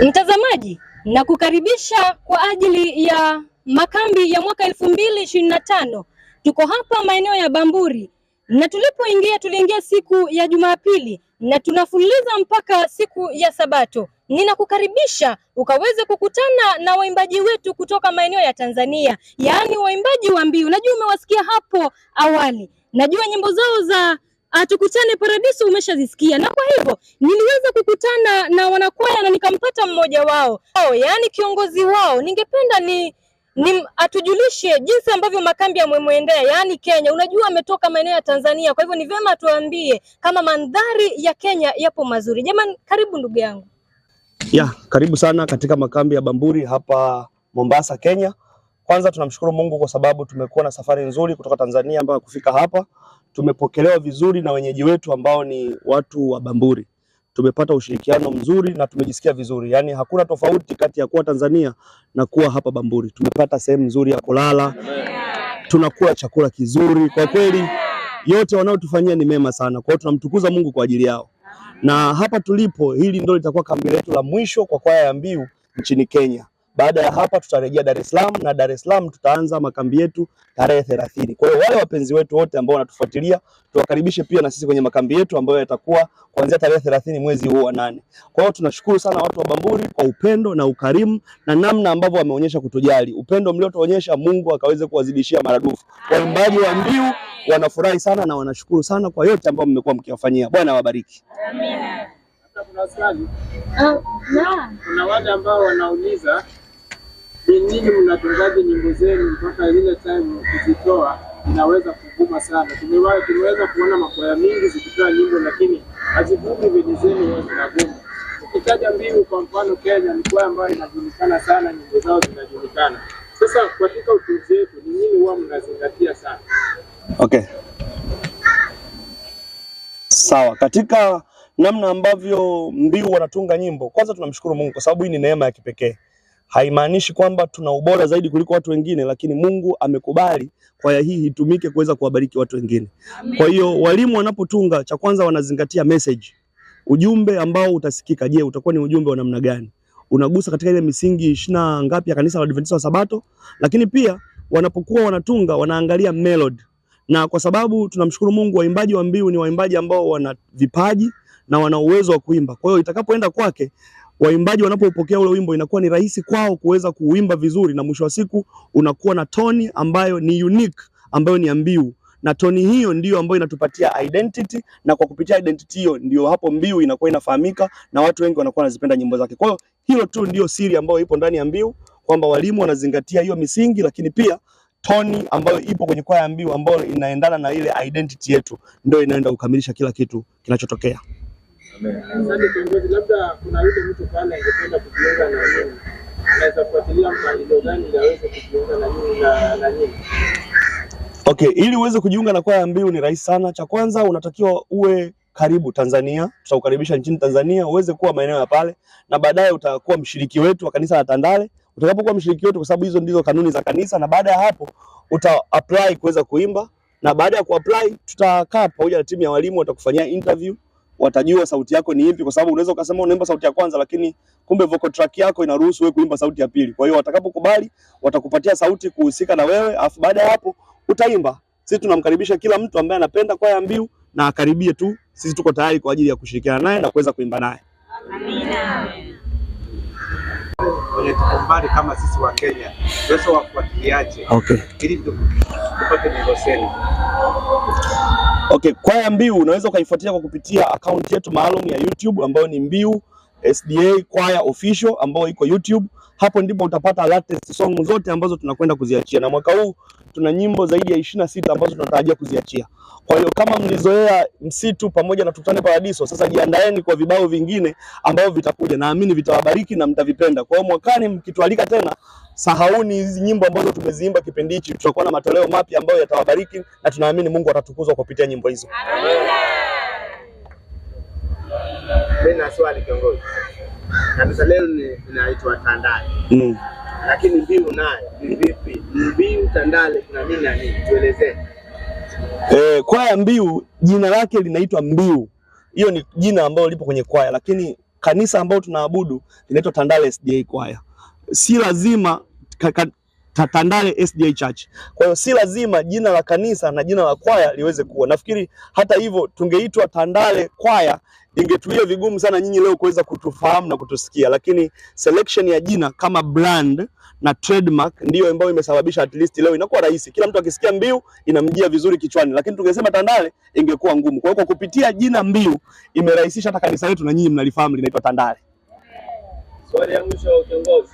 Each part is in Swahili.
Mtazamaji, na kukaribisha kwa ajili ya makambi ya mwaka 2025. Tuko hapa maeneo ya Bamburi, na tuliingia siku ya Jumapili na tunafululiza mpaka siku ya Sabato. Ninakukaribisha ukaweze kukutana na waimbaji wetu kutoka maeneo ya Tanzania, yaani waimbaji wa mbiu. Najua umewasikia hapo awali, najua nyimbo zao za Tukutane Paradiso umeshazisikia, na kwa hivyo niliweza kukutana na wanakwaya na nikampata mmoja wao, yaani kiongozi wao. Ningependa ni atujulishe jinsi ambavyo makambi yamemwendea, yaani Kenya. Unajua ametoka maeneo ya Tanzania, kwa hivyo ni vyema tuambie kama mandhari ya Kenya yapo mazuri. Jamani, karibu ndugu yangu. Karibu sana katika makambi ya Bamburi hapa Mombasa, Kenya. Kwanza tunamshukuru Mungu kwa sababu tumekuwa na safari nzuri kutoka Tanzania mpaka kufika hapa. Tumepokelewa vizuri na wenyeji wetu ambao ni watu wa Bamburi. Tumepata ushirikiano mzuri na tumejisikia vizuri. Yaani hakuna tofauti kati ya kuwa Tanzania na kuwa hapa Bamburi. Tumepata sehemu nzuri ya kulala. Tunakula chakula kizuri. Kwa kweli yote wanaotufanyia ni mema sana. Kwa hiyo tunamtukuza Mungu kwa ajili yao. Na hapa tulipo, hili ndio litakuwa kambi letu la mwisho kwa kwaya ya mbiu nchini Kenya. Baada ya hapa tutarejea Dar es Salaam, na Dar es Salaam tutaanza makambi yetu tarehe 30. Kwa hiyo wale wapenzi wetu wote ambao wanatufuatilia, tuwakaribishe pia na sisi kwenye makambi yetu ambayo yatakuwa kuanzia tarehe 30 mwezi huu wa 8. Kwa hiyo tunashukuru sana watu wa Bamburi kwa upendo na ukarimu na namna ambavyo wameonyesha kutujali. Upendo mliotuonyesha Mungu akaweze kuwazidishia maradufu. Waimbaji wa mbiu wanafurahi sana na wanashukuru sana kwa yote ambayo mmekuwa mkiwafanyia. Bwana awabariki. Amina. Kuna swali. Kuna wale ambao wanauliza ni nini mnatungaje nyimbo zenu mpaka ile time kuzitoa inaweza kuvuma sana. Tumeweza kuona makwaya mingi zikitoa nyimbo lakini hazivumi vile zenu zinavuma. Ukitaja mbiu kwa mfano Kenya ni kwaya ambayo inajulikana sana, nyimbo zao zinajulikana. Sasa katika utunzi wetu ni nini huwa mnazingatia sana? Okay. Sawa, katika namna ambavyo mbiu wanatunga nyimbo, kwanza tunamshukuru Mungu kwa sababu hii ni neema ya kipekee. Haimaanishi kwamba tuna ubora zaidi kuliko watu wengine, lakini Mungu amekubali kwaya hii itumike kuweza kuwabariki watu wengine. Kwa hiyo walimu wanapotunga, cha kwanza wanazingatia message. Ujumbe ambao utasikika, je, utakuwa ni ujumbe wa namna gani? Unagusa katika ile misingi 20 ngapi ya kanisa la Adventista wa Sabato? Lakini pia wanapokuwa wanatunga wanaangalia melody. Na kwa sababu tunamshukuru Mungu, waimbaji wa mbiu ni waimbaji ambao wana vipaji na wana uwezo wa kuimba. Kwa hiyo itakapoenda kwake, waimbaji wanapopokea ule wimbo inakuwa ni rahisi kwao kuweza kuimba vizuri, na mwisho wa siku unakuwa na toni ambayo ni unique, ambayo ni mbiu. Na toni hiyo ndiyo ambayo inatupatia identity, na kwa kupitia identity hiyo ndio hapo mbiu inakuwa inafahamika na watu wengi wanakuwa wanazipenda nyimbo zake. Kwa hiyo hilo tu ndio siri ambayo ipo ndani ya mbiu, kwamba walimu wanazingatia hiyo misingi, lakini pia toni ambayo ipo kwenye kwaya ya mbiu ambayo inaendana na ile identity yetu ndio inaenda kukamilisha kila kitu kinachotokea. Asante kiongozi, labda kuna yule mtu pale angependa kujiunga na nyinyi. Anaweza kufuatilia mpangilio gani ili aweze kujiunga na nyinyi na nyinyi? Okay, ili uweze kujiunga na kwaya ya mbiu ni rahisi sana. Cha kwanza unatakiwa uwe karibu Tanzania. Tutakukaribisha nchini Tanzania uweze kuwa maeneo ya pale, na baadaye utakuwa mshiriki wetu wa kanisa la Tandale. Utakapokuwa mshiriki wetu, kwa sababu hizo ndizo kanuni za kanisa, na baada ya hapo uta apply kuweza kuimba, na baada ya kuapply tutakaa pamoja na timu ya walimu, watakufanyia interview, watajua sauti yako ni ipi, kwa sababu unaweza ukasema unaimba sauti ya kwanza lakini kumbe vocal track yako inaruhusu wewe kuimba sauti ya pili. Kwa hiyo watakapokubali watakupatia sauti kuhusika na wewe, afu baada ya hapo utaimba. Sisi tunamkaribisha kila mtu ambaye anapenda kwaya ya mbiu na akaribie tu. Sisi tuko tayari kwa ajili ya kushirikiana naye na kuweza kuimba naye. Amina. Kwenye tukumbari kama sisi wa Kenya, wewe wafuatiliaje? Okay. Ili tupate nyimbo zenu. Okay, kwaya mbiu unaweza ukaifuatilia kwa kupitia account yetu maalum ya YouTube ambayo ni Mbiu SDA Choir Official ambayo iko YouTube. Hapo ndipo utapata latest song zote ambazo tunakwenda kuziachia, na mwaka huu tuna nyimbo zaidi ya 26 ambazo tunatarajia kuziachia. Kwa hiyo kama mlizoea Msitu pamoja na Tukutane Paradiso, sasa jiandaeni kwa vibao vingine ambavyo vitakuja, naamini vitawabariki na mtavipenda. Kwa hiyo mwakani mkitualika tena, sahauni hizi nyimbo ambazo tumeziimba kipindi hichi. Tutakuwa na matoleo mapya ambayo yatawabariki na tunaamini Mungu atatukuzwa kupitia nyimbo hizo. Amina. Mimi swali kiongozi. Kanisa leo linaitwa Tandale. Lakini mbiu nayo ni vipi? Mbiu Tandale kuna nini na nini? Tuelezee. Kwaya mbiu jina lake linaitwa Mbiu. Hiyo ni jina ambalo lipo kwenye kwaya, lakini kanisa ambalo tunaabudu linaitwa Tandale SDA Choir. Si lazima Tandale SDA Church. Kwa hiyo si lazima jina la kanisa na jina la kwaya liweze kuwa. Nafikiri hata hivyo tungeitwa Tandale Choir ingetuia vigumu sana nyinyi leo kuweza kutufahamu na kutusikia, lakini selection ya jina kama brand na trademark ndio ambayo imesababisha at least leo inakuwa rahisi. Kila mtu akisikia Mbiu inamjia vizuri kichwani, lakini tungesema Tandale ingekuwa ngumu. Kwa hiyo kwa kupitia jina Mbiu imerahisisha hata kanisa letu na nyinyi mnalifahamu linaitwa Tandale. Swali ya mwisho kiongozi.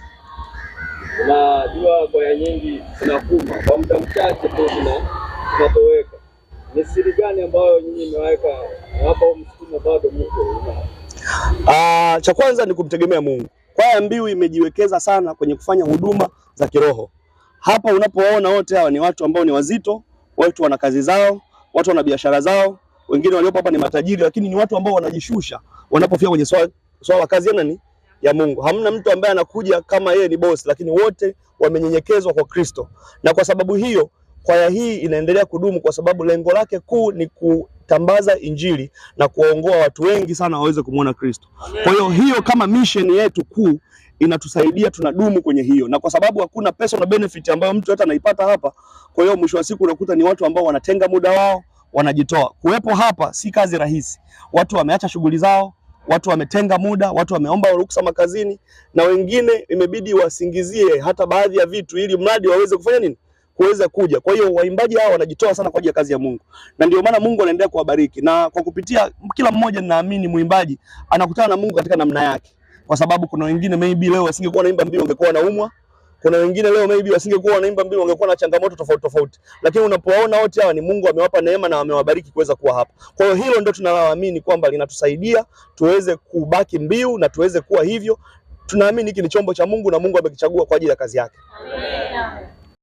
Unajua kwaya nyingi zinafuma kwa muda mchache tu zinatoweka. Ni siri gani ambayo nyinyi mmeweka hapa msituni bado mko? Cha kwanza ni kumtegemea Mungu. Kwaya Mbiu imejiwekeza sana kwenye kufanya huduma za kiroho. Hapa unapoona wote hawa ni watu ambao ni wazito, watu wana kazi zao, watu wana biashara zao, wengine waliopo hapa ni matajiri, lakini ni watu ambao wanajishusha wanapofika kwenye swala kazi ya nani? Ya Mungu. Hamna mtu ambaye anakuja kama yeye ni boss, lakini wote wamenyenyekezwa kwa Kristo. Na kwa sababu hiyo kwaya hii inaendelea kudumu kwa sababu lengo lake kuu ni kutambaza injili na kuwaongoa watu wengi sana waweze kumuona Kristo. Kwa hiyo kama mission yetu kuu inatusaidia tunadumu kwenye hiyo. Na kwa sababu hakuna personal benefit ambayo mtu hata anaipata hapa, kwa hiyo mwisho wa siku unakuta ni watu ambao wanatenga muda wao, wanajitoa. Kuwepo hapa si kazi rahisi. Watu wameacha shughuli zao, watu wametenga muda, watu wameomba ruhusa makazini, na wengine imebidi wasingizie hata baadhi ya vitu ili mradi waweze kufanya nini? Kuweza kuja. Kwa hiyo waimbaji hao wanajitoa sana kwa ajili ya kazi ya Mungu. Na ndio maana Mungu anaendelea kuwabariki. Na kwa kupitia kila mmoja ninaamini muimbaji anakutana na Mungu katika namna yake. Kwa sababu kuna wengine maybe leo wasingekuwa naimba Mbiu wangekuwa wanaumwa. Kuna wengine leo maybe wasingekuwa wanaimba Mbiu wangekuwa na changamoto tofauti tofauti. Lakini unapoona wote hawa ni Mungu amewapa neema na amewabariki kuweza kuwa hapa. Kwa hiyo hilo ndio tunaloamini kwamba linatusaidia tuweze kubaki Mbiu na tuweze kuwa hivyo. Tunaamini hiki ni chombo cha Mungu na Mungu amekichagua kwa ajili ya kazi yake. Amen.